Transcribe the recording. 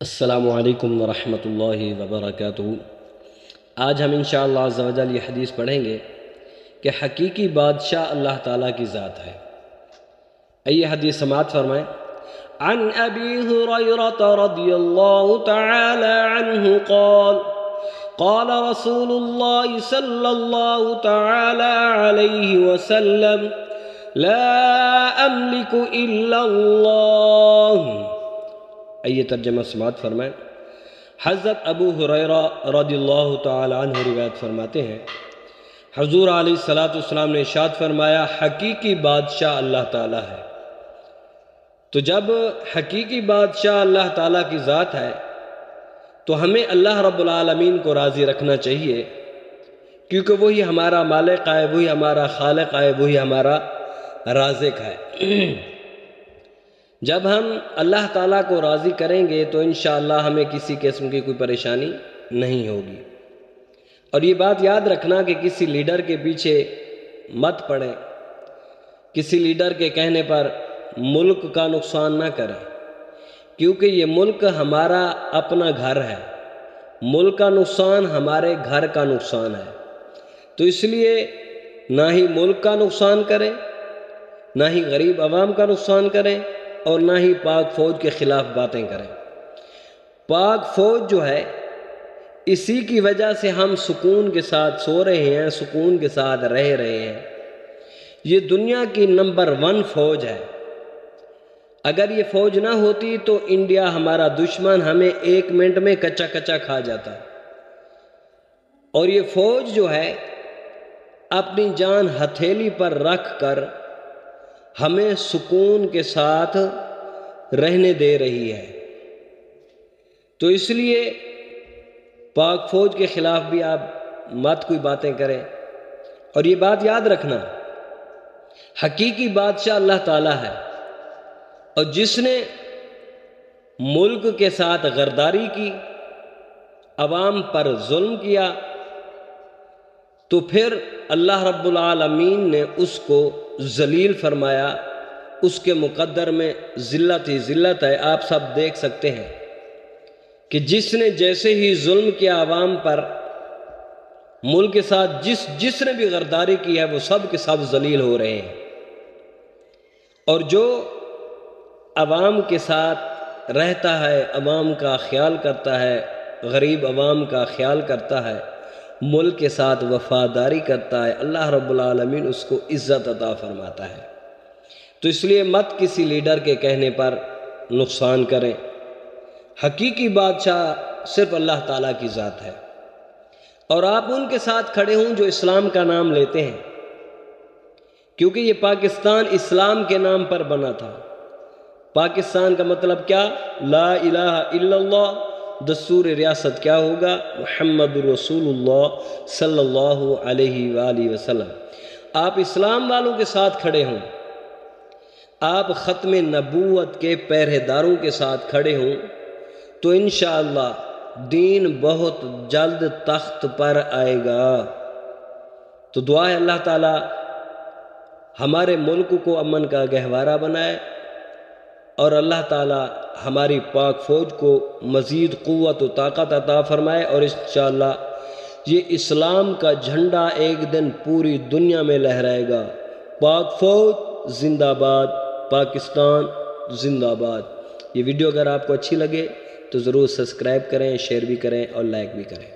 السلام علیکم ورحمۃ اللہ وبرکاتہ۔ آج ہم انشاءاللہ عز و جل یہ حدیث پڑھیں گے کہ حقیقی بادشاہ اللہ تعالیٰ کی ذات ہے۔ آئیے حدیث سماعت فرمائیں۔ عن ابی ہریرہ رضی اللہ تعالی عنہ قال قال رسول اللہ صلی اللہ تعالی علیہ وسلم لا املک الا اللہ۔ آئیے ترجمہ سماعت فرمائیں۔ حضرت ابو ہریرہ رضی اللہ تعالی عنہ روایت فرماتے ہیں، حضور علیہ السلام نے ارشاد فرمایا، حقیقی بادشاہ اللہ تعالیٰ ہے۔ تو جب حقیقی بادشاہ اللہ تعالیٰ کی ذات ہے تو ہمیں اللہ رب العالمین کو راضی رکھنا چاہیے، کیونکہ وہی ہمارا مالک ہے، وہی ہمارا خالق ہے، وہی ہمارا رازق ہے۔ جب ہم اللہ تعالیٰ کو راضی کریں گے تو انشاءاللہ ہمیں کسی قسم کی کوئی پریشانی نہیں ہوگی۔ اور یہ بات یاد رکھنا کہ کسی لیڈر کے پیچھے مت پڑیں، کسی لیڈر کے کہنے پر ملک کا نقصان نہ کریں، کیونکہ یہ ملک ہمارا اپنا گھر ہے۔ ملک کا نقصان ہمارے گھر کا نقصان ہے، تو اس لیے نہ ہی ملک کا نقصان کریں، نہ ہی غریب عوام کا نقصان کریں، اور نہ ہی پاک فوج کے خلاف باتیں کریں۔ پاک فوج جو ہے، اسی کی وجہ سے ہم سکون کے ساتھ سو رہے ہیں، سکون کے ساتھ رہ رہے ہیں۔ یہ دنیا کی نمبر 1 فوج ہے۔ اگر یہ فوج نہ ہوتی تو انڈیا ہمارا دشمن ہمیں 1 منٹ میں کچا کچا کھا جاتا۔ اور یہ فوج جو ہے اپنی جان ہتھیلی پر رکھ کر ہمیں سکون کے ساتھ رہنے دے رہی ہے۔ تو اس لیے پاک فوج کے خلاف بھی آپ مت کوئی باتیں کریں۔ اور یہ بات یاد رکھنا، حقیقی بادشاہ اللہ تعالیٰ ہے، اور جس نے ملک کے ساتھ غداری کی، عوام پر ظلم کیا، تو پھر اللہ رب العالمین نے اس کو ذلیل فرمایا۔ اس کے مقدر میں ذلت ہی ذلت ہے۔ آپ سب دیکھ سکتے ہیں کہ جس نے جیسے ہی ظلم کیا عوام پر، ملک کے ساتھ جس نے بھی غداری کی ہے، وہ سب کے سب ذلیل ہو رہے ہیں۔ اور جو عوام کے ساتھ رہتا ہے، عوام کا خیال کرتا ہے، غریب عوام کا خیال کرتا ہے، ملک کے ساتھ وفاداری کرتا ہے، اللہ رب العالمین اس کو عزت عطا فرماتا ہے۔ تو اس لیے مت کسی لیڈر کے کہنے پر نقصان کریں۔ حقیقی بادشاہ صرف اللہ تعالیٰ کی ذات ہے، اور آپ ان کے ساتھ کھڑے ہوں جو اسلام کا نام لیتے ہیں، کیونکہ یہ پاکستان اسلام کے نام پر بنا تھا۔ پاکستان کا مطلب کیا؟ لا الہ الا اللہ۔ دستور ریاست کیا ہوگا؟ محمد رسول اللہ صلی اللہ علیہ وآلہ وسلم۔ آپ اسلام والوں کے ساتھ کھڑے ہوں، آپ ختم نبوت کے پہرے داروں کے ساتھ کھڑے ہوں، تو انشاءاللہ دین بہت جلد تخت پر آئے گا۔ تو دعا ہے اللہ تعالی ہمارے ملک کو امن کا گہوارہ بنائے، اور اللہ تعالی ہماری پاک فوج کو مزید قوت و طاقت عطا فرمائے، اور انشاءاللہ یہ اسلام کا جھنڈا ایک دن پوری دنیا میں لہرائے گا۔ پاک فوج زندہ باد، پاکستان زندہ باد۔ یہ ویڈیو اگر آپ کو اچھی لگے تو ضرور سبسکرائب کریں، شیئر بھی کریں اور لائک بھی کریں۔